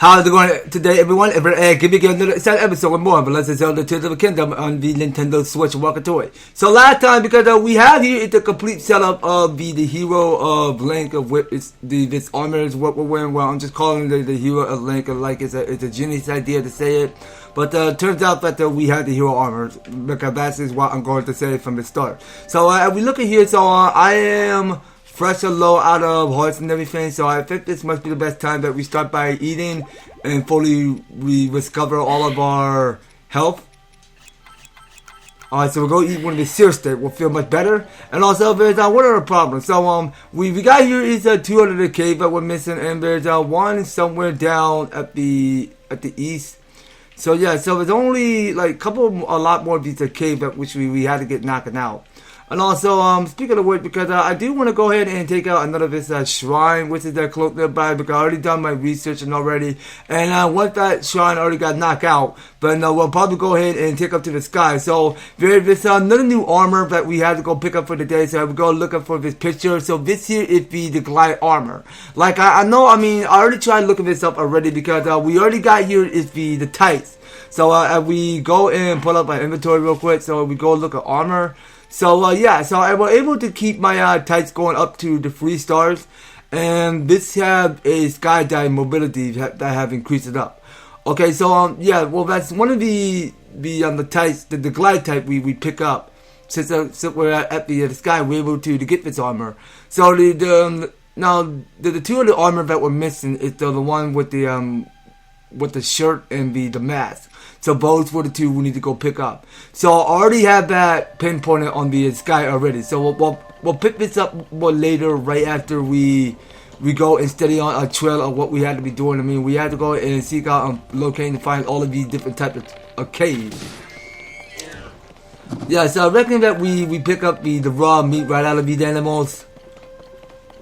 How's it going today, everyone? Give me another exciting episode with more of Legend of Zelda Tears of the Kingdom on the Nintendo Switch Walker Toy. So last time, because we have here is the complete setup of the hero of Link of whip. This armor is what we're wearing. Well, I'm just calling the hero of Link. Like it's a genius idea to say it, but turns out that we have the hero armor because that is what I'm going to say from the start. So as we look at here, so I am fresh and low out of hearts and everything, so I think this must be the best time that we start by eating and fully rediscover all of our health. Alright, so we'll go eat one of the sear steak. We'll feel much better. And also, there's one other problem. So, we got here is 200 the cave that we're missing, and there's one somewhere down at the east. So yeah, so there's only like a lot more of these cave that which we had to get knocking out. And also, speaking of which, because I do want to go ahead and take out another of this shrine, which is close nearby, because I already done my research and already. And once that shrine already got knocked out, but we'll probably go ahead and take up to the sky. So there's another new armor that we had to go pick up for today. So we go looking for this picture. So this here is the glide armor. Like I know, I already tried looking this up already because we already got here is the tights. So we go and pull up my inventory real quick. So we go look at armor. So yeah, so I was able to keep my tights going up to the 3 stars, and this have a skydive mobility that have increased it up. Okay, so yeah, well that's one of the tights, the glide type we pick up since we're at the sky. We're able to get this armor. So the two of the armor that we're missing is the one with the shirt and the mask. So those were the two we need to go pick up. So I already have that pinpointed on the sky already. So we'll pick this up more later, right after we go and study on a trail of what we had to be doing. We had to go and seek out and locate and find all of these different types of caves. Yeah, so I reckon that we pick up the raw meat right out of these animals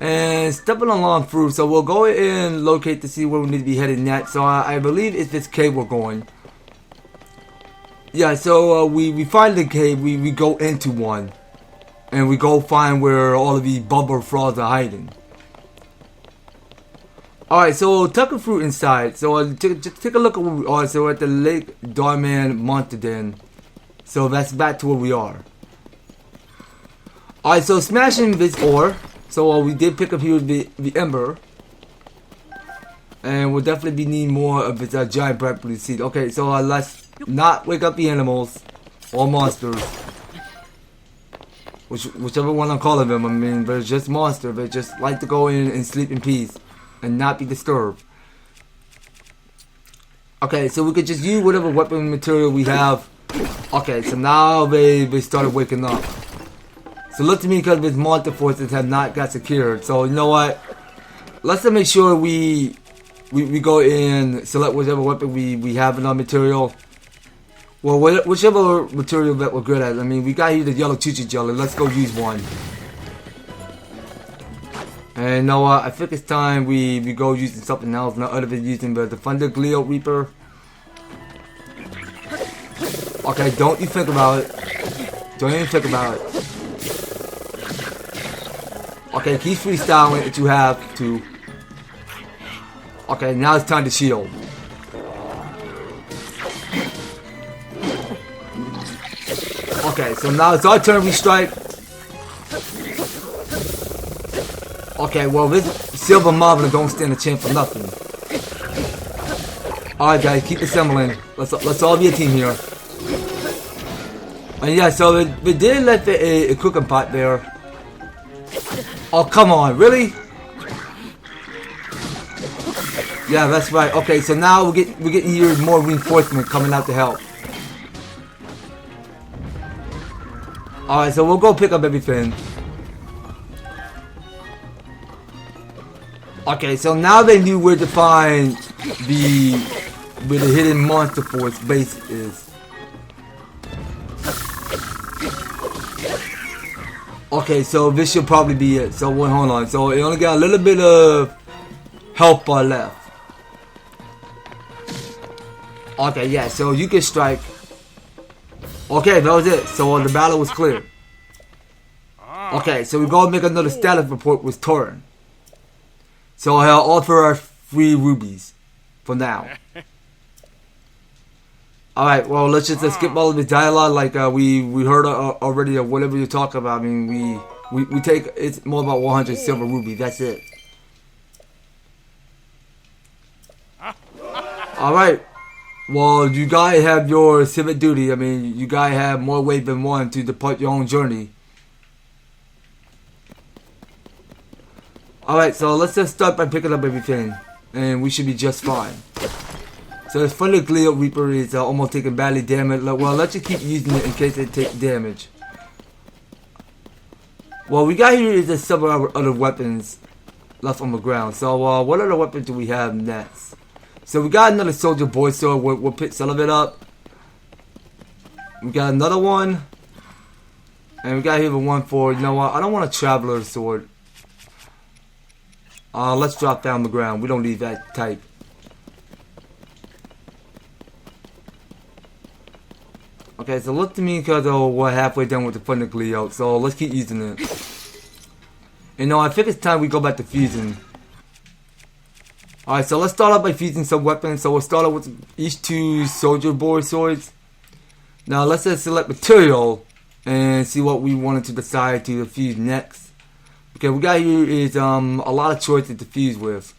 and stepping along through. So we'll go and locate to see where we need to be heading next. So I believe it's this cave we're going. Yeah, so we find the cave, we go into one, and we go find where all of these bubble frogs are hiding. Alright, so tuck fruit inside. So just take a look at where we are. So we're at the Lake Darman Monster Den. So that's back to where we are. Alright, so smashing this ore. So we did pick up here the ember. And we'll definitely be needing more of this giant bright blue seed. Okay, so let's not wake up the animals or monsters, whichever one I'm calling them. They're just monsters. They just like to go in and sleep in peace and not be disturbed. Okay, so we could just use whatever weapon material we have. Okay, so now they started waking up. So look to me because these monster forces have not got secured. So you know what? Let's make sure we go in, select whichever weapon we have in our material. Well, whichever material that we're good at. We got here the yellow choo-choo jelly. Let's go use one. And no, I think it's time we go using something else, not other than using the Thunder Gleo Reaper. Okay, don't you think about it. Don't even think about it. Okay, keep freestyling if you have to. Okay, now it's time to shield. Okay, so now it's our turn, we strike. Okay, well this silver marble don't stand a chance for nothing. Alright guys, keep assembling. Let's all be a team here. And yeah, so we did let a cooking pot there. Oh come on, really? Yeah, that's right. Okay, so now we're getting here more reinforcement coming out to help. Alright, so we'll go pick up everything. Okay, so now they knew where to find where the hidden monster force base is. Okay, so this should probably be it. So hold on. So it only got a little bit of health bar left. Okay, yeah, so you can strike. Okay, that was it. So the battle was clear. Okay, so we go and make another status report with Torin. So I'll offer our 3 rubies. for now. Alright, well, let's just skip all of the dialogue like we heard already of whatever you're talking about. I mean, we take, it's more about 100 silver ruby, that's it. Alright, well, you guys have your civic duty. I mean, you guys have more ways than one to depart your own journey. Alright, so let's just start by picking up everything, and we should be just fine. So this Thunder Gleal Reaper is almost taking badly damage. Well, let's just keep using it in case it takes damage. Well, we got here is several other weapons left on the ground. So what other weapons do we have next? So we got another Soldier Boy sword. We'll pick some of it up. We got another one. And we got here the one for, you know what, I don't want a Traveler sword. Let's drop down the ground. We don't need that type. Okay, so look to me because we're halfway done with the Thunder Gleal, so let's keep using it. You know, I think it's time we go back to fusing. Alright, so let's start off by fusing some weapons. So we'll start off with each two Soldier Boy swords. Now let's just select material and see what we wanted to decide to fuse next. Okay, we got here is a lot of choices to fuse with.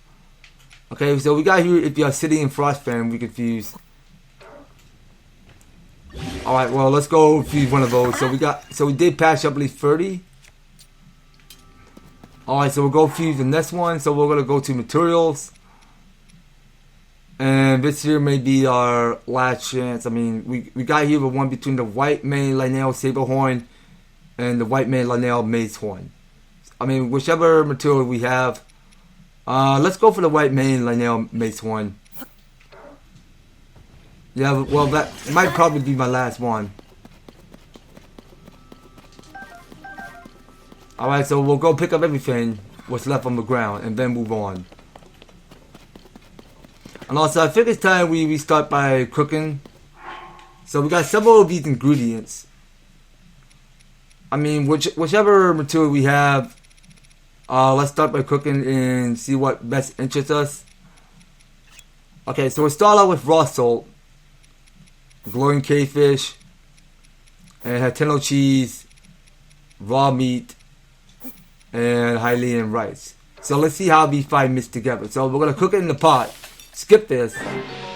Okay, so we got here if you're City and Frostfan, we can fuse. Alright, well, let's go fuse one of those. So we did patch up at least 30. Alright, so we'll go fuse the next one. So we're gonna go to materials. And this here may be our last chance. I mean, we got here the one between the White Mane Lineal Saberhorn and the White Mane Lineal Macehorn. I mean, whichever material we have. Let's go for the White Mane Lineal Macehorn. Yeah, well, that might probably be my last one. Alright, so we'll go pick up everything, what's left on the ground, and then move on. And also, I think it's time we start by cooking. So we got several of these ingredients. I mean, whichever material we have, let's start by cooking and see what best interests us. Okay, so we'll start out with raw salt, glowing cavefish, and Hateno cheese, raw meat, and Hylian rice. So let's see how these five mix together. So we're gonna cook it in the pot. Skip this.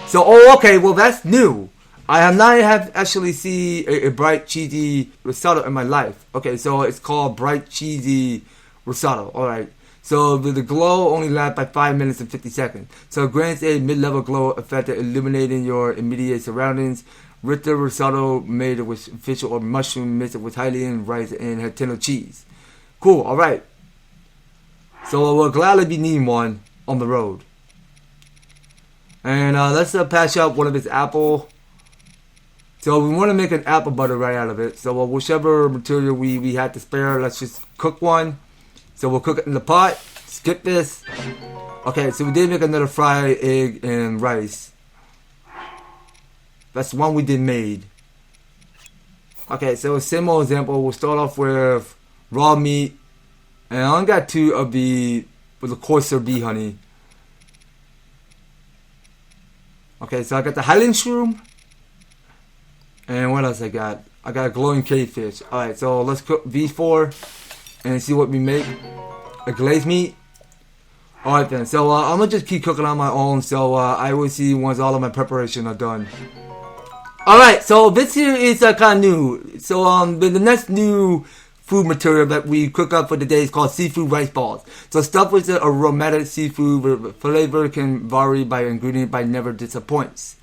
So, oh, okay, well that's new. I have not actually seen a bright cheesy risotto in my life. Okay, so it's called bright cheesy risotto. Alright. So the glow only lasts by 5 minutes and 50 seconds. So it grants a mid-level glow effect illuminating your immediate surroundings. Ritter risotto made with fish or mushroom mixed with Hylian rice and Hateno cheese. Cool, alright. So we'll gladly be needing one on the road. And let's patch up one of this apple. So we want to make an apple butter right out of it. So whichever material we had to spare, let's just cook one. So we'll cook it in the pot. Skip this. Okay, so we did make another fried egg and rice. That's the one we did made. Okay, so same old example. We'll start off with raw meat. And I only got two of the coarser bee honey. Okay, so I got the Highland shroom. And what else I got? I got a glowing cavefish. Alright, so let's cook these four and see what we make. A glazed meat. Alright then, so I'm gonna just keep cooking on my own. So I will see once all of my preparation are done. Alright, so this here is kind of new. So the next new food material that we cook up for today is called seafood rice balls. So stuffed with aromatic seafood, flavor can vary by ingredient but never disappoints.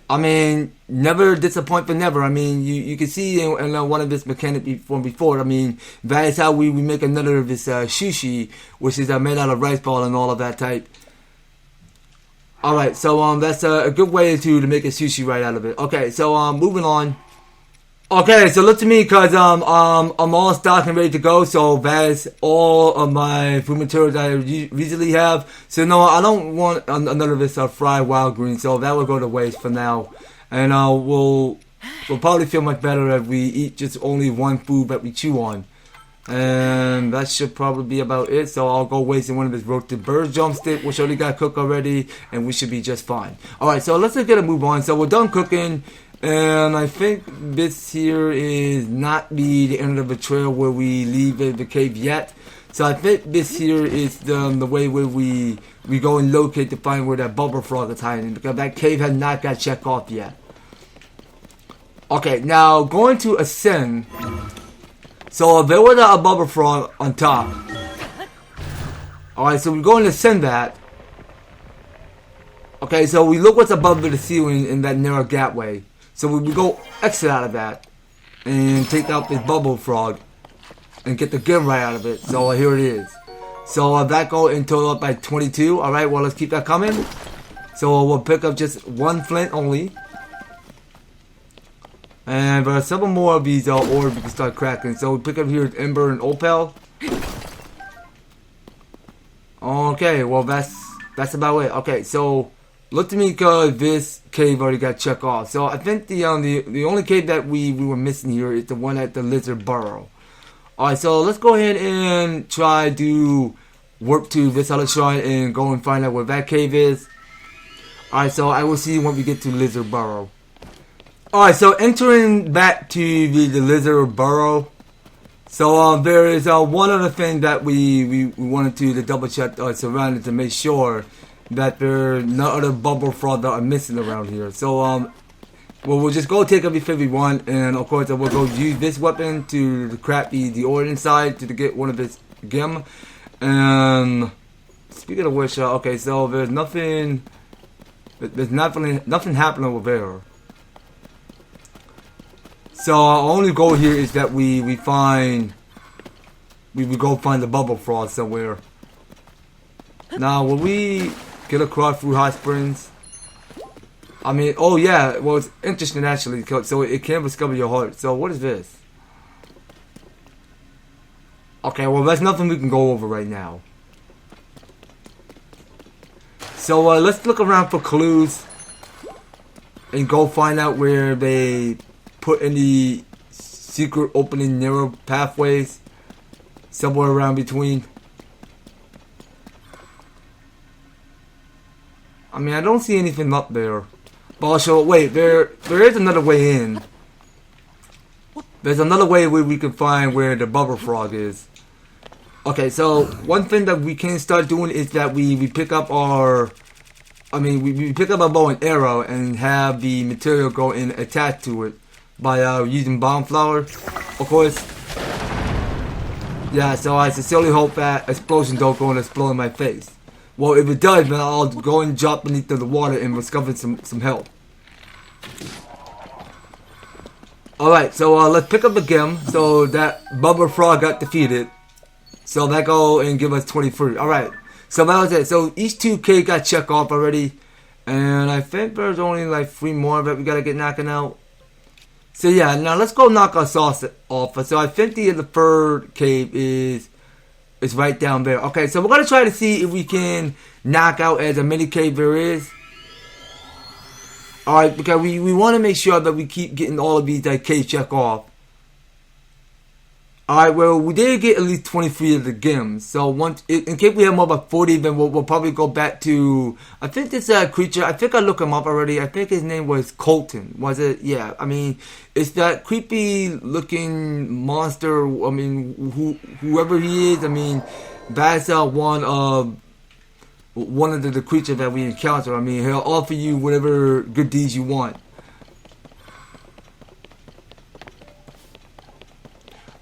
I mean, never disappoint for never. I mean, you can see in one of this mechanic from before. I mean, that is how we make another of this sushi, which is made out of rice ball and all of that type. Alright, so that's a good way to make a sushi right out of it. Okay, so moving on. Okay, so look to me because I'm all stocked and ready to go. So that's all of my food materials that I usually have. So no, I don't want another of this fried wild green. So that will go to waste for now. And we'll probably feel much better if we eat just only one food that we chew on. And that should probably be about it. So I'll go waste one of this roasted bird drumstick, which already got cooked already, and we should be just fine. Alright, so let's get a move on. So we're done cooking, and I think this here is not the end of the trail where we leave the cave yet. So I think this here is the way where we go and locate to find where that bubble frog is hiding, because that cave has not got checked off yet. Okay, now going to ascend. So there was a bubble frog on top. Alright, so we're going to ascend that. Okay, so we look what's above the ceiling in that narrow gateway. So we go exit out of that and take out this bubble frog and get the gem right out of it. So here it is. So that go in total up by 22. Alright, well let's keep that coming. So we'll pick up just one flint only. And there are several more of these orbs we can start cracking. So we pick up here Ember and Opal. Okay, well that's about it. Okay, so look to me because this cave already got checked off. So I think the only cave that we were missing here is the one at the lizard burrow. Alright, so let's go ahead and try to warp to this other shrine and go and find out where that cave is. Alright, so I will see you when we get to lizard burrow. Alright, so entering back to the lizard burrow. So there is one other thing that we wanted to double check surrounding to make sure that there are no other bubble frog that are missing around here. So well, we'll just go take everything we want, and of course we'll go use this weapon to crack the ore inside to get one of this gem. And speaking of which, okay, so there's nothing happening over there. So our only goal here is that we go find the bubble frog somewhere. Now, will we get across through hot springs? I mean, oh yeah, well it's interesting actually. So it can discover your heart. So what is this? Okay, well that's nothing we can go over right now. So let's look around for clues and go find out where they put any secret opening narrow pathways somewhere around between. I mean, I don't see anything up there. But also, wait, there is another way in. There's another way where we can find where the bubble frog is. Okay, so one thing that we can start doing is that we pick up our... we pick up a bow and arrow and have the material go in attached to it by using bomb flour, of course. Yeah, so I sincerely hope that explosion don't go and explode in my face. Well, if it does, then I'll go and drop beneath the water and discover some help. Alright, so let's pick up the gem. So that bubble frog got defeated. So that go and give us 23. Alright, so that was it. So each 2K got checked off already. And I think there's only like 3 more that we gotta get knocking out. So yeah, now let's go knock our sauce off. So I think the third cave is right down there. Okay, so we're gonna try to see if we can knock out as many cave there is. Alright, because we want to make sure that we keep getting all of these cave check off. Alright, well, we did get at least 23 of the gems. So once, in case we have more about 40, then we'll probably go back to, I think this creature, I think I looked him up already. I think his name was Colton. Was it? Yeah, I mean, it's that creepy looking monster. I mean, whoever he is, I mean, that's one of the creatures that we encounter. I mean, he'll offer you whatever good deeds you want.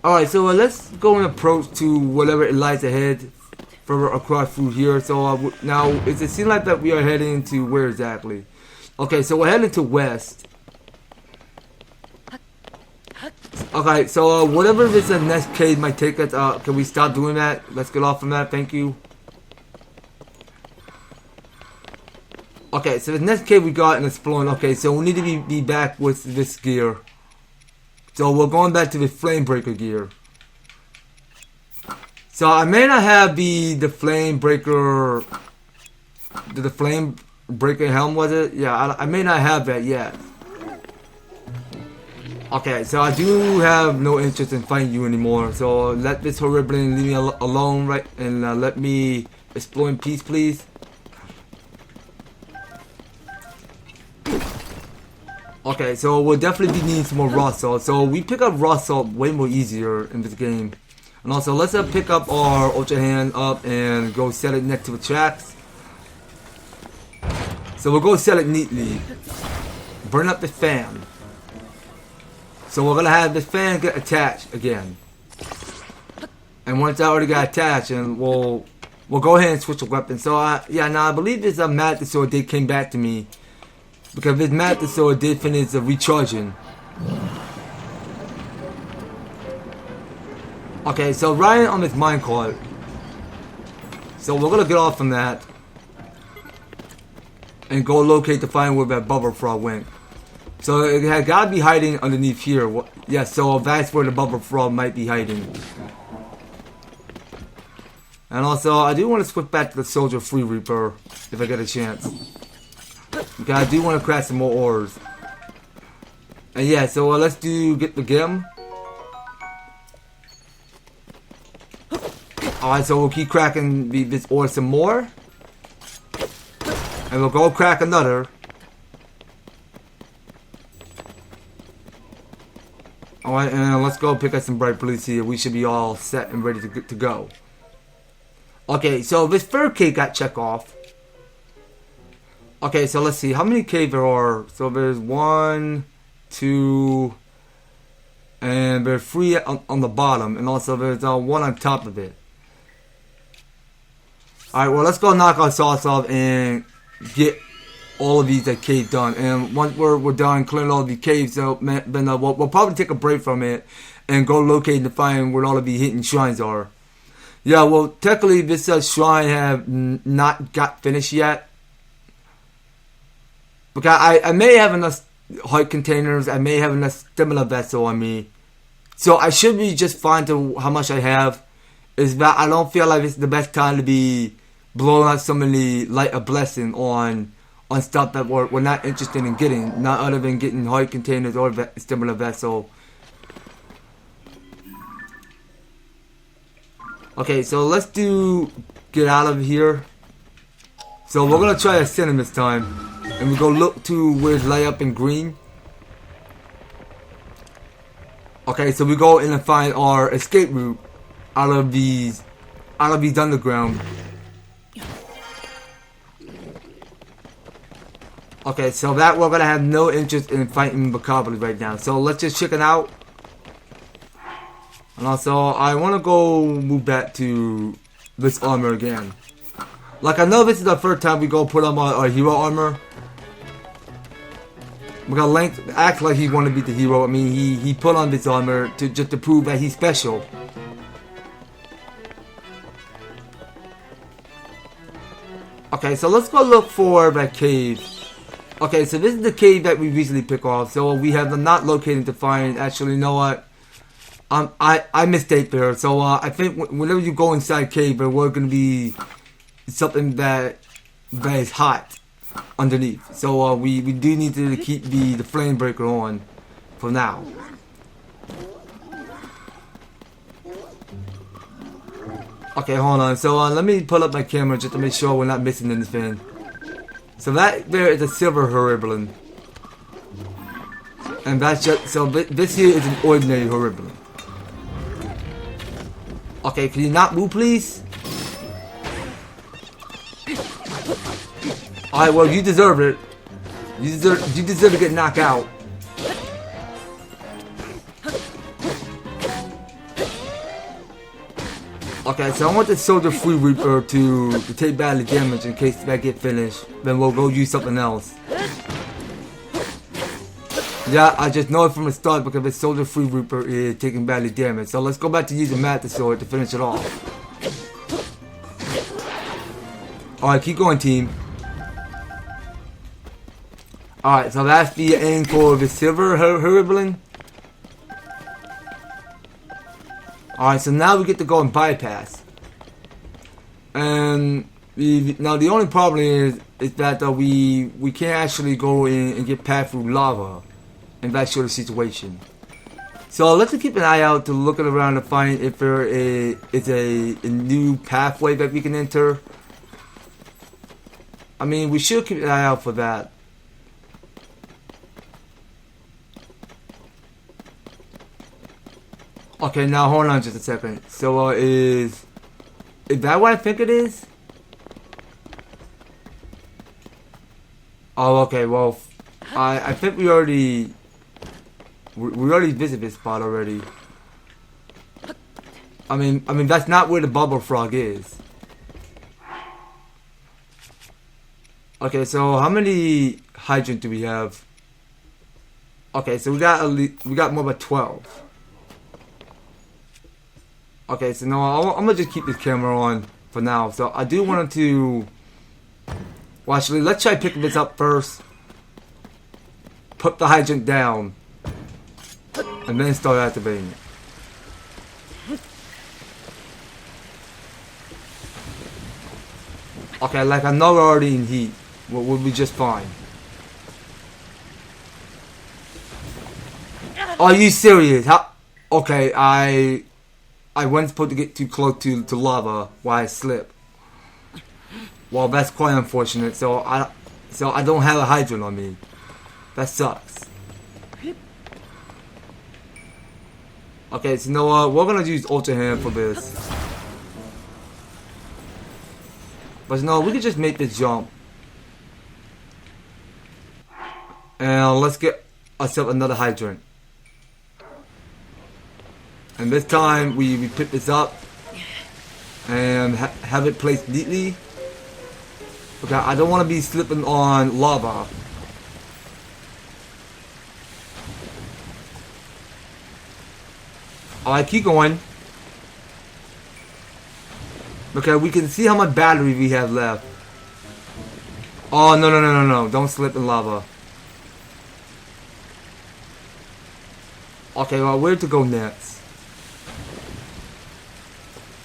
Alright, so let's go and approach to whatever it lies ahead further across through here. So now, it seems like that we are heading to where exactly? Okay, so we're heading to west. Okay, so whatever this next cave might take us, can we stop doing that? Let's get off from that, thank you. Okay, so the next cave we got and exploring. Okay, so we need to be back with this gear. So we're going back to the flame breaker gear. So I may not have the flame breaker, the flame breaker helm, was it? Yeah, I may not have that yet. Okay, so I do have no interest in fighting you anymore. So let this Horriblin leave me alone, right? And let me explore in peace, please. Okay, so we'll definitely be needing some more raw salt. So we pick up raw salt way more easier in this game. And also, let's pick up our Ultra Hand up and go set it next to the tracks. So we'll go set it neatly. Burn up the fan. So we're gonna have this fan get attached again. And once I already got attached, and we'll go ahead and switch the weapon. So yeah, now I believe this Master Sword did came back to me. Because this Master Sword did finish the recharging. Okay, so riding on this minecart. So we're gonna get off from that. And go locate to find where that bubble frog went. So it had gotta be hiding underneath here. Yeah, so that's where the bubble frog might be hiding. And also, I do want to switch back to the Soldier Free Reaper if I get a chance. Okay, I do want to craft some more ores. And yeah, so let's get the gem. Alright, so we'll keep cracking this ore some more. And we'll go crack another. Alright, and let's go pick up some bright blues here. We should be all set and ready to go. Okay, so this third cave got checked off. Okay, so let's see. How many caves there are? So there's 1, 2, and there's 3 on the bottom. And also there's 1 on top of it. Alright, well, let's go knock our sauce off and get all of these caves done. And once we're done clearing all of these caves, so then we'll probably take a break from it and go locate and find where all of these hidden shrines are. Yeah, well, technically this shrine have not got finished yet. Because I may have enough heart containers, I may have enough stamina vessel on me. So I should be just fine to how much I have. Is that I don't feel like it's the best time to be blowing out so many light a blessing on stuff that we're not interested in getting, not other than getting heart containers or stamina vessel. Okay, so let's get out of here. So we're gonna try ascending this time, and we go look to where it's light up in green. Okay, so we go in and find our escape route out of these underground. Okay, so that we're gonna have no interest in fighting Bacabali right now. So let's just check it out. And also, I want to go move back to this armor again. Like, I know this is the first time we go put on our hero armor. Because Link acts like he wanted to be the hero. I mean, he put on this armor just to prove that he's special. Okay, so let's go look for that cave. Okay, so this is the cave that we recently picked off. So we have not located to find. Actually, you know what? I mistake there. So I think whenever you go inside cave, there will gonna be something that is hot underneath. So we do need to keep the flame breaker on for now. Okay, hold on. So let me pull up my camera just to make sure we're not missing anything. So that there is a silver Horriblin. And that's just, so this here is an ordinary Horriblin. Okay, can you not move, please? Alright, well, you deserve it. You deserve to get knocked out. Okay, so I want the Soldier Free Reaper to take badly damage in case that get finished. Then we'll go use something else. Yeah, I just know it from the start because the Soldier Free Reaper is taking badly damage. So let's go back to using Master Sword to finish it off. Alright, keep going, team. Alright, so that's the aim for the silver Horriblin. Alright, so now we get to go and bypass. And now the only problem is that we can't actually go in and get past through lava in that sort of situation. So let's just keep an eye out to looking around to find if there is a new pathway that we can enter. I mean, we should keep an eye out for that. Okay, now hold on just a second. So is that what I think it is? Oh, okay. Well, I think we already visited this spot already. I mean that's not where the bubble frog is. Okay, so how many hydrants do we have? Okay, so we got more than 12. Okay, so no, I'm gonna just keep this camera on for now. So I do want to. Well, actually, let's try picking this up first. Put the hydrant down, and then start activating it. Okay, like I know we're already in heat. We'll be just fine. Are you serious? How? Okay, I wasn't supposed to get too close to lava while I slip. Well, that's quite unfortunate. So I don't have a hydrant on me. That sucks. Okay, so you know what? We're gonna use Ultra Hand for this. But no, we can just make this jump. And let's get ourselves another hydrant. And this time we pick this up and have it placed neatly. Okay, I don't want to be slipping on lava. Alright, keep going. Okay, we can see how much battery we have left. Oh, no. Don't slip in lava. Okay, well, where to go next?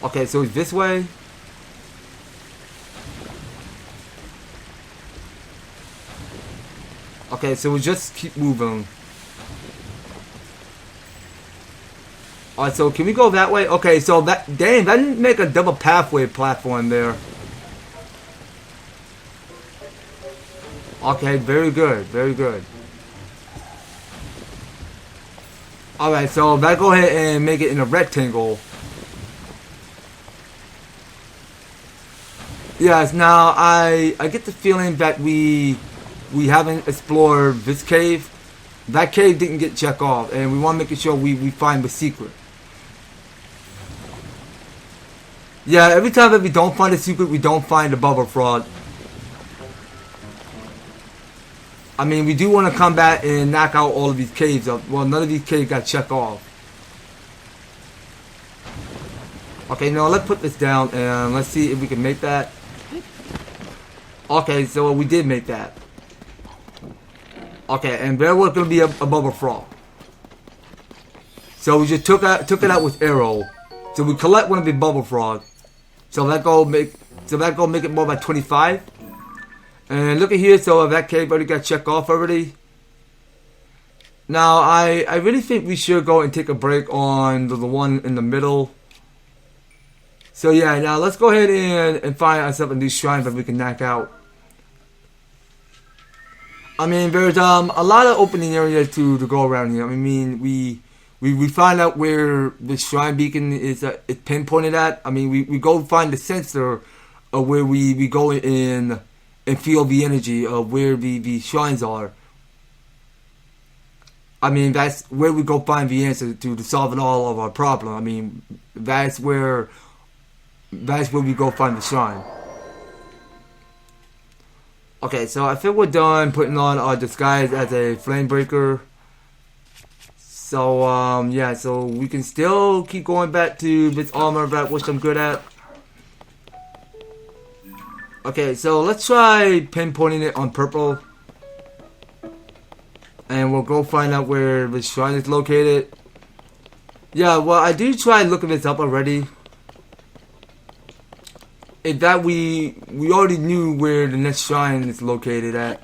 Okay, so it's this way. Okay, so we just keep moving. Alright, so can we go that way? Okay, so that didn't make a double pathway platform there. Okay, very good, very good. Alright, so let's go ahead and make it in a rectangle. Yes, now I get the feeling that we haven't explored this cave. That cave didn't get checked off, and we want to make sure we find the secret. Yeah, every time that we don't find a secret, we don't find the bubble frog. I mean, we do want to come back and knock out all of these caves up. Well, none of these caves got checked off. Okay, now let's put this down and let's see if we can make that. Okay, so we did make that. Okay, and there was going to be a bubble frog. So we just took it out with arrow. So we collect one of the bubble frog. So that go make it more by 25. And look at here, so that cave already got checked off already. Now I really think we should go and take a break on the one in the middle. So yeah, now let's go ahead and find ourselves a new shrine that we can knock out. I mean, there's a lot of opening areas to go around here. I mean, we find out where the shrine beacon is pinpointed at. I mean, we go find the sensor of where we go in and feel the energy of where the shrines are. I mean, that's where we go find the answer to solving all of our problem. I mean, that's where we go find the shrine. Okay, so I think we're done putting on our disguise as a flame breaker. So, yeah, so we can still keep going back to this armor that which I'm good at. Okay, so let's try pinpointing it on purple. And we'll go find out where the shrine is located. Yeah, well, I do try looking this up already. In that we already knew where the next shrine is located at.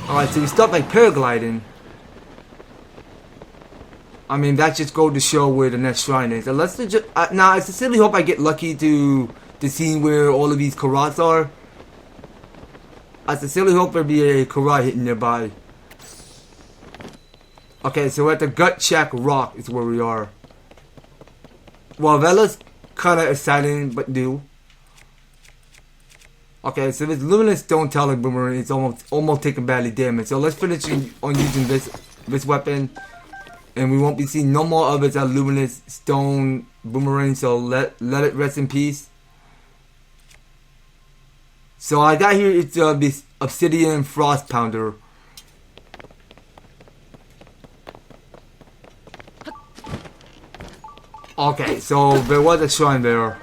Alright, so we start by paragliding. I mean, that just goes to show where the next shrine is. And let's just now. I sincerely hope I get lucky to see where all of these Karats are. I sincerely hope there'll be a Karat hidden nearby. Okay, so we're at the Gut Shack Rock is where we are. Well, that looks kind of exciting, but new. Okay, so this Luminous Stone Talon Boomerang is almost taking badly damage. So let's finish on using this weapon. And we won't be seeing no more of its Luminous Stone Boomerang, so let it rest in peace. So I got here, it's this Obsidian Frost Pounder. Okay, so there was a shrine there.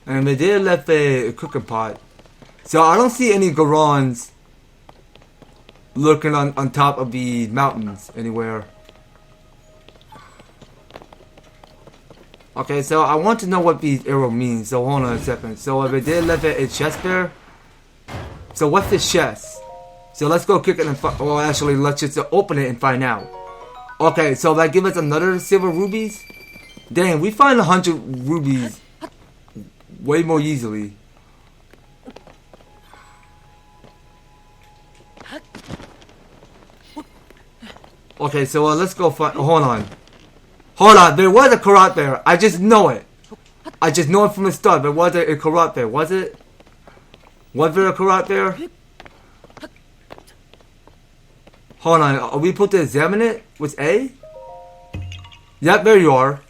And they did left a cooking pot. So I don't see any Gorons lurking on top of the mountains anywhere. Okay, so I want to know what these arrows mean. So hold on a second. So they did left a chest there. So what's this chest? So let's go kick it and well, actually, let's just open it and find out. Okay, so that gives us another silver rubies. Dang, we find 100 rubies way more easily. Okay, so let's go find. Hold on. There was a Karat there. I just know it. I just know it from the start. There was a Karat there. Was it? Was there a Karat there? Hold on. Are we supposed to examine it with A? Yep, there you are.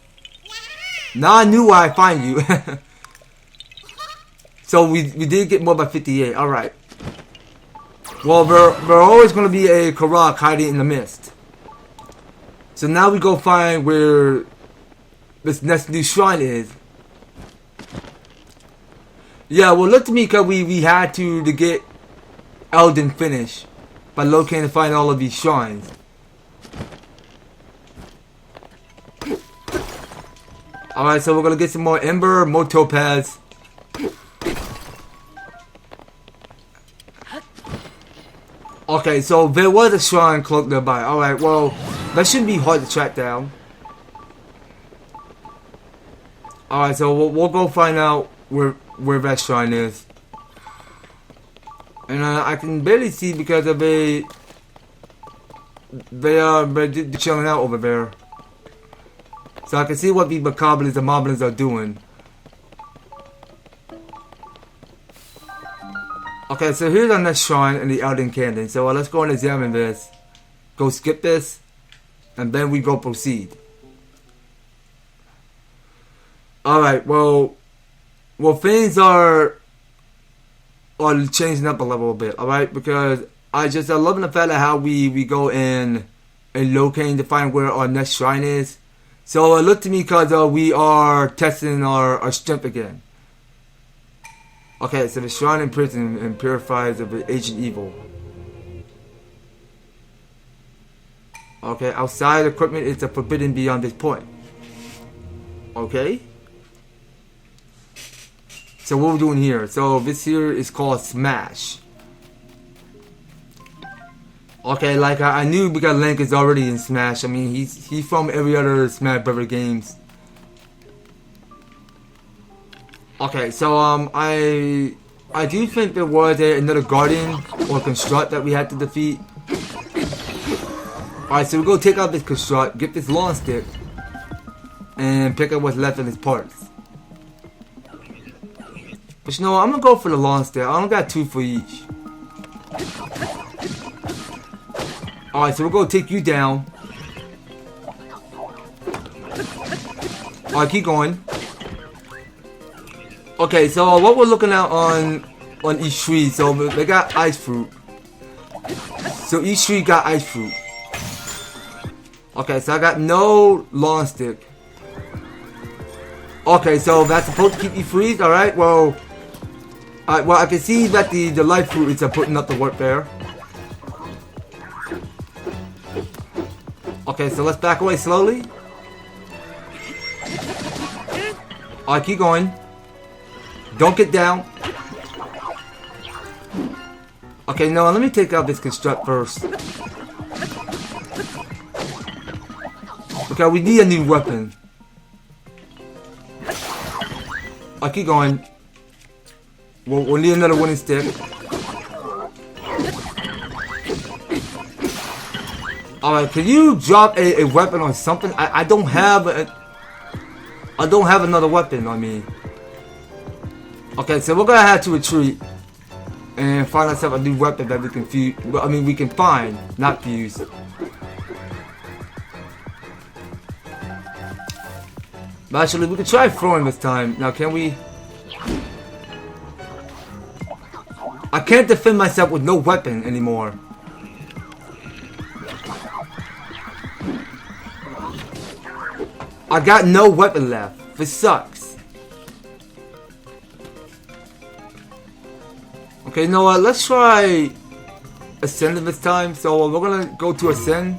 Now I knew why I find you. So we did get more by 58. All right. Well, there always going to be a Karat hiding in the mist. So now we go find where this next new shrine is. Yeah, well, look to me because we had to get Eldin finished by locating and finding all of these shrines. Alright, so we're going to get some more Ember, more Topaz. Okay, so there was a shrine cloaked nearby. Alright, well, that shouldn't be hard to track down. Alright, so we'll go find out where that shrine is. And I can barely see because of they're chilling out over there. So I can see what the Macables and Moblins are doing. Okay, so here's our next shrine in the Eldin Canyon. So let's go and examine this. Go skip this. And then we go proceed. Alright, well things are changing up a little bit, alright? Because I love the fact of how we go in and locating to find where our next shrine is. So look to me because we are testing our strength again. Okay, so the shrine in prison and purifies of ancient evil. Okay, outside equipment is forbidden beyond this point. Okay. So what we're doing here. So this here is called Smash. Okay, like I knew because Link is already in Smash. I mean, he's from every other Smash Brothers games. Okay, so I do think there was another Guardian or Construct that we had to defeat. Alright, so we're going to take out this Construct, get this Long Stick, and pick up what's left in its parts. But you know what, I'm going to go for the Long Stick. I only got 2 for each. Alright, so we're going to take you down. Alright, keep going. Okay, so what we're looking at on each tree, so they got ice fruit. So each tree got ice fruit. Okay, so I got no Long Stick. Okay, so that's supposed to keep you freeze, alright, well I can see that the life fruit is putting up the work there. Okay, so let's back away slowly. Alright, keep going. Don't get down. Okay, no, let me take out this Construct first. Okay, we need a new weapon. I'll keep going. We'll need another winning stick. Alright, can you drop a weapon or something? I don't have another weapon on me. Okay, so we're gonna have to retreat and find ourselves a new weapon that we can fuse. I mean, we can find, not fuse. But actually, we can try throwing this time. Now, can we? I can't defend myself with no weapon anymore. I got no weapon left. This sucks. Okay, you know what? Let's try Ascend this time. So we're gonna go to Ascend.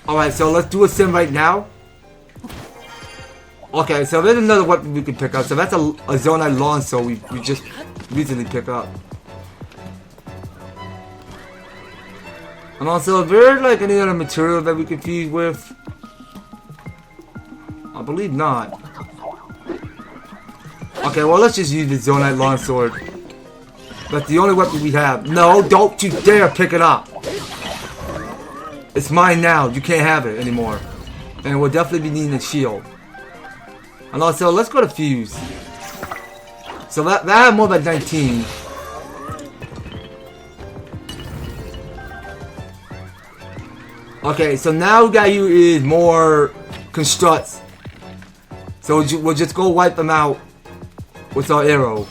Alright, so let's do Ascend right now. Okay, so there's another weapon we can pick up. So that's a Zonite Launcher we just recently picked up. And also, is there like any other material that we can fuse with? I believe not. Okay, well let's just use the Zonite Longsword. That's the only weapon we have. No, don't you dare pick it up. It's mine now. You can't have it anymore. And we'll definitely be needing a shield. And also, let's go to fuse. So that had more than 19. Okay, so now we got you is more constructs. So we'll just go wipe them out with our arrow.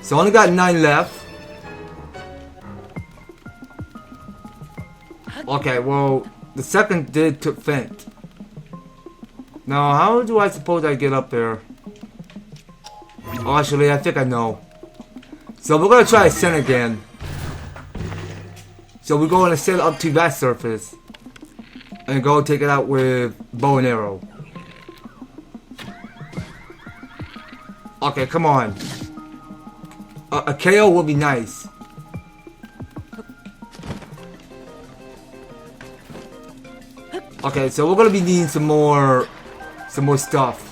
So only got 9 left. Okay, well, the second took Fent. Now, how do I suppose I get up there? Oh, actually, I think I know. So we're gonna try Ascend again. So we're going to set up to that surface and go take it out with bow and arrow. Okay, come on. A KO would be nice. Okay, so we're gonna be needing some more stuff.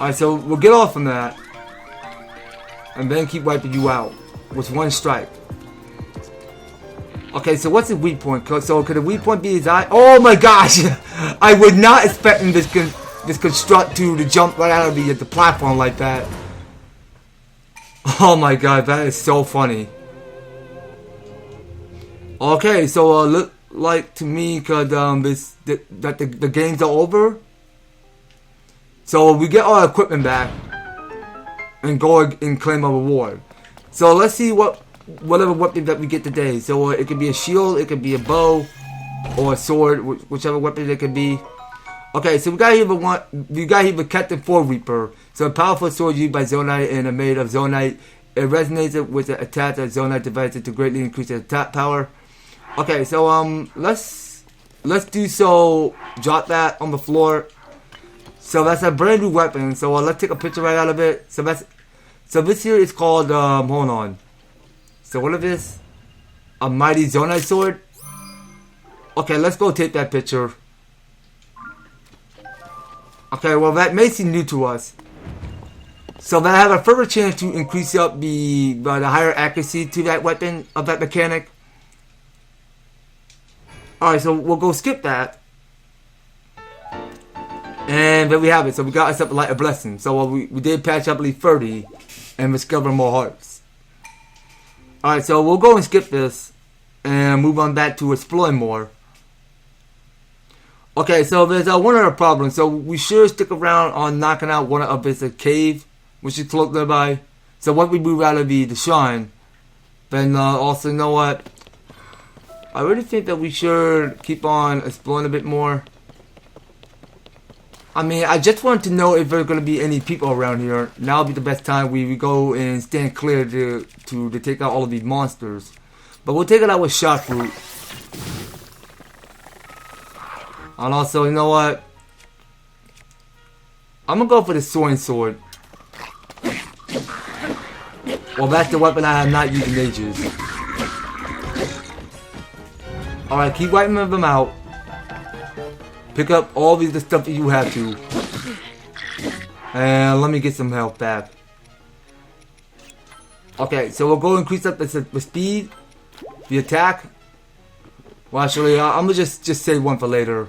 Alright, so we'll get off from that. And then keep wiping you out with one strike. Okay, so what's the weak point? So could the weak point be his eye? Oh my gosh! I would not expect this construct to jump right out of the platform like that. Oh my god, that is so funny. Okay, so look like to me, cause the games are over. So we get our equipment back and go and claim a reward. So let's see whatever weapon that we get today. So it could be a shield, it could be a bow, or a sword, whichever weapon it could be. Okay, so we got here the Captain 4 Reaper. So a powerful sword used by Zonite and made of Zonite. It resonates with the attack that Zonite devices to greatly increase the attack power. Okay, so let's do so. Drop that on the floor. So that's a brand new weapon. So let's take a picture right out of it. So this here is called hold on. So what is this? A mighty Zonite sword. Okay, let's go take that picture. Okay, well that may seem new to us. So that I have a further chance to increase up the higher accuracy to that weapon of that mechanic. Alright, so we'll go skip that. And there we have it. So we got ourselves a blessing. So we did patch up at least 30 and discover more hearts. Alright, so we'll go and skip this and move on back to exploring more. Okay, so there's one other problem. So we should stick around on knocking out one of this cave, which is close nearby. So once we move out of the shrine, then also, you know what? I really think that we should keep on exploring a bit more. I mean, I just want to know if there's going to be any people around here. Now would be the best time we go and stand clear to take out all of these monsters. But we'll take it out with shot fruit. And also, you know what? I'm gonna go for the soaring sword. Well, that's the weapon I have not used in ages. Alright, keep wiping them out. Pick up all the stuff that you have to. And let me get some health back. Okay, so we'll go increase up the speed, the attack. Well, actually, I'm gonna just save one for later.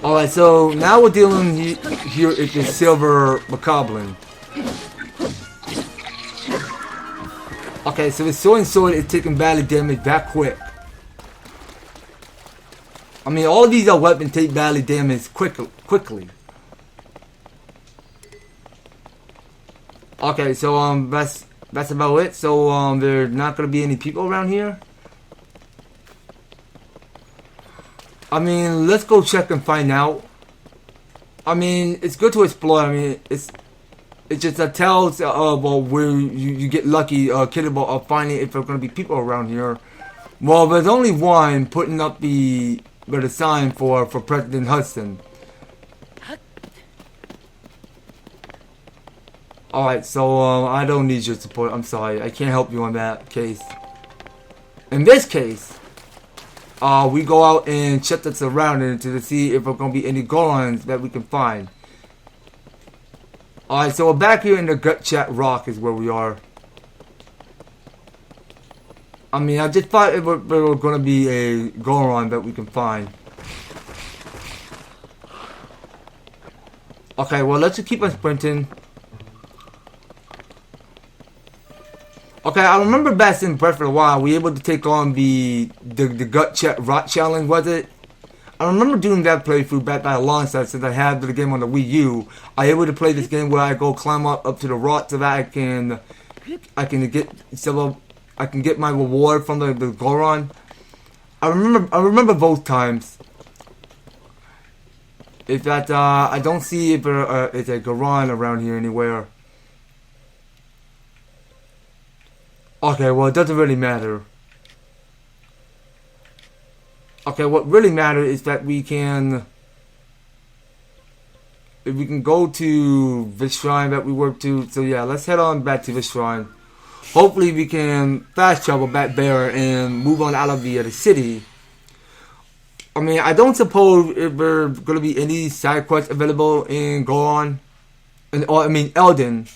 Alright, so now we're dealing here with the silver macabre. Okay, so the soaring sword is taking badly damage that quick. I mean, all of these weapons take badly damage quickly. Okay, so that's about it. So there's not gonna be any people around here. I mean, let's go check and find out. I mean, it's good to explore. I mean, it just tells well, where you get lucky, capable of finding if there's gonna be people around here. Well, there's only one putting up the sign for President Hudson. Alright, so I don't need your support. I'm sorry, I can't help you on that case. In this case, we go out and check the surroundings to see if there's gonna be any Gorons that we can find. Alright, so we're back here in the Gut Chat Rock is where we are. I mean, I just thought there were gonna be a Goron that we can find. Okay, well, let's just keep on sprinting. Okay, I remember back in Breath of the Wild, we were able to take on the Gut Chat Rock Challenge, was it? I remember doing that playthrough back by a long time since I had the game on the Wii U. I able to play this game where I go climb up to the rock so that I can get my reward from the Goron. I remember both times. In fact, I don't see if there is a Goron around here anywhere. Okay, well, it doesn't really matter. Okay, what really matters is that if we can go to this shrine that we worked to. So yeah, let's head on back to this shrine. Hopefully we can fast travel back there and move on out of the city. I mean, I don't suppose if there's going to be any side quests available in Goron. Eldin.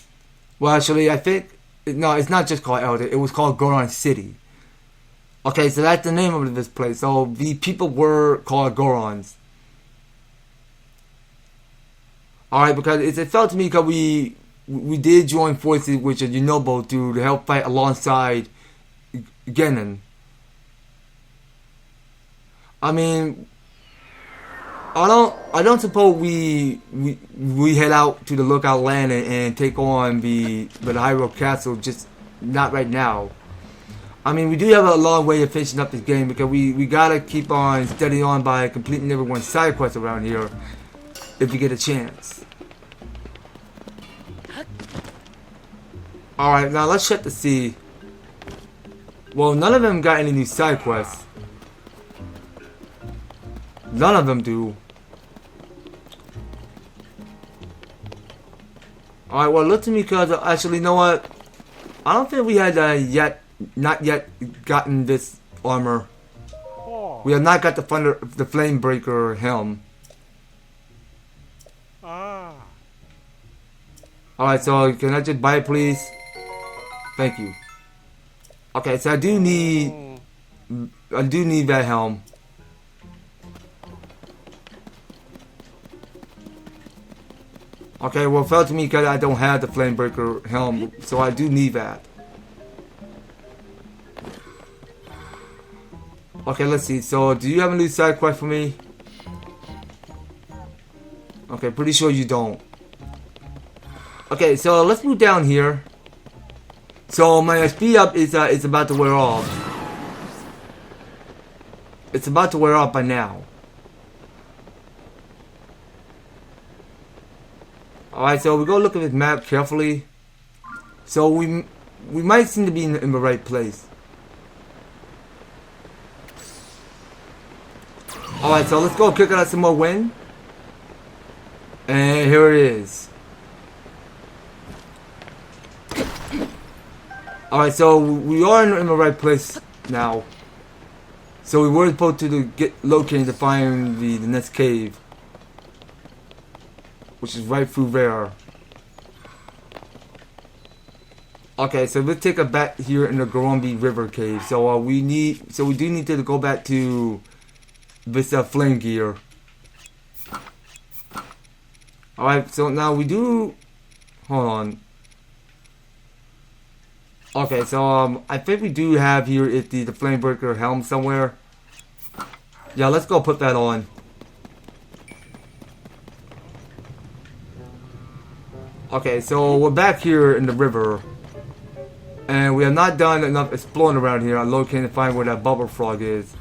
Well, actually, I think... No, it's not just called Eldin. It was called Goron City. Okay, so that's the name of this place. So the people were called Gorons. Alright, because it felt to me because we did join forces with Yunobo to help fight alongside Genin. I mean, I don't suppose we head out to the Lookout Land and take on the Hyrule Castle, just not right now. I mean, we do have a long way of finishing up this game because we gotta keep on steadying on by completing everyone's side quests around here if we get a chance. Alright, now let's check to see. Well, none of them got any new side quests. None of them do. Alright, well, look to me because actually, you know what? I don't think we had not yet gotten this armor. We have not got the flame breaker helm. Alright, so can I just buy it, please? Thank you. Okay, so I do need that helm. Okay, well, it felt to me because I don't have the flame breaker helm, so I do need that. Okay, let's see. So, do you have a new side quest for me? Okay, pretty sure you don't. Okay, so let's move down here. So my speed up is about to wear off. It's about to wear off by now. Alright, so we go look at this map carefully. So we might seem to be in the right place. Alright, so let's go kick out some more wind. And here it is. Alright, so we are in the right place now. So we were supposed to get located to find the next cave, which is right through there. Okay, so let's take a back here in the Gorombi River Cave. So we do need to go back to this flame gear. Alright, so now we do. Hold on. Okay, so I think we do have here is the flame breaker helm somewhere. Yeah, let's go put that on. Okay, so we're back here in the river, and we have not done enough exploring around here. I'm locating to find where that bubble frog is.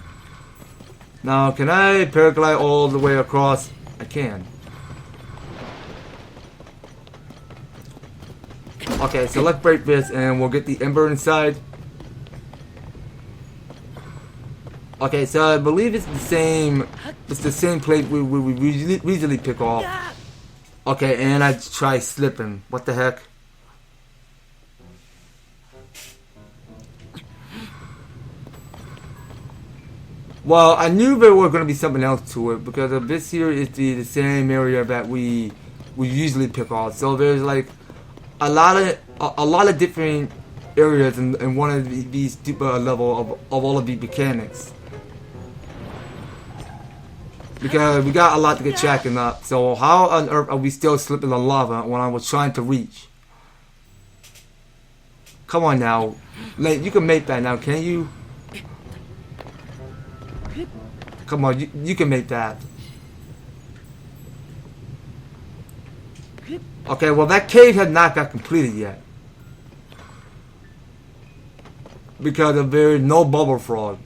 Now, can I paraglide all the way across? I can. Okay, so let's break this and we'll get the ember inside. Okay, so I believe it's the same plate we usually pick off. Okay, and I try slipping. What the heck? Well, I knew there was going to be something else to it because this here is the same area that we usually pick off. So there's like a lot of different areas in one of these level of all of the mechanics. Because we got a lot to get tracking up. So how on earth are we still slipping the lava when I was trying to reach? Come on now. Like, you can make that now, can you? Come on, you can make that. Okay, well that cave had not got completed yet. Because there is no bubble frog.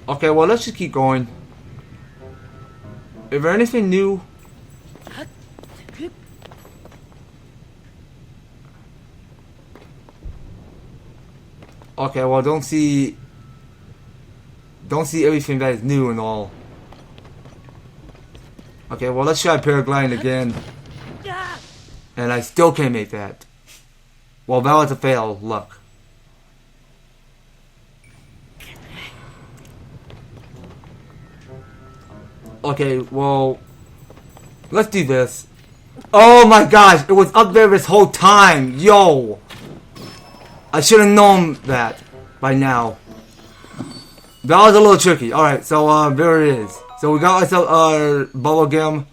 Okay, well let's just keep going. Is there anything new? Okay, well don't see everything that is new and all. Okay, well let's try paragliding again. And I still can't make that. Well, that was a fail. Luck. Okay, well, let's do this. Oh my gosh, it was up there this whole time. Yo! I should have known that by now. That was a little tricky. Alright, so there it is. So we got ourselves bubble gum.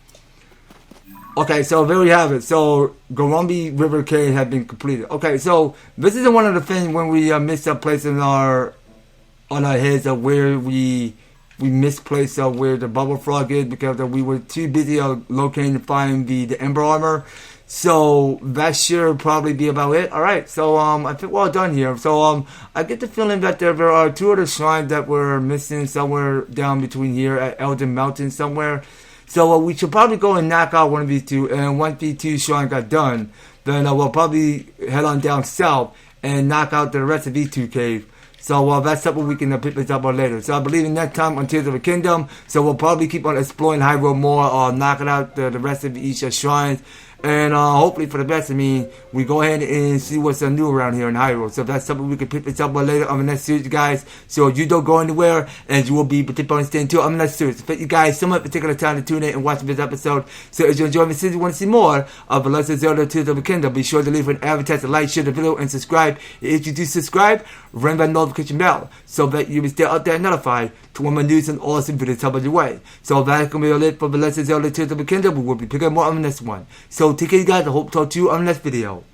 Okay, so there we have it. So Gorombi River Cave had been completed. Okay, so this is one of the things when we missed a place on our heads of where we misplaced where the bubble frog is because we were too busy locating to find the ember armor. So that should probably be about it. Alright, so I think we're all done here. So I get the feeling that there are two other shrines that were missing somewhere down between here at Eldin Mountain somewhere. So we should probably go and knock out one of these two, and once these two shrines got done, then we'll probably head on down south and knock out the rest of these two caves. So that's something we can pick this up on later. So I believe in next time on Tears of the Kingdom. So we'll probably keep on exploring Hyrule more, knocking out the rest of each shrines. And hopefully for the best, I mean, we go ahead and see what's new around here in Hyrule. So if that's something we can pick this up on later on the next series, guys. So you don't go anywhere, and you will be participating staying tuned on the next series. Thank you guys so much for taking the time to tune in and watch this episode. So if you enjoy this series, you want to see more of The Legend of Zelda Tears of the Kingdom, be sure to leave an EverTastic, like, share the video, and subscribe. If you do subscribe, ring that notification bell so that you will stay out there notified to when my news and awesome videos come your way. So that's going to be it for The Legend of Zelda Tears of the Kingdom. We will be picking more on the next one. So take care, guys. I hope to talk to you on the next video.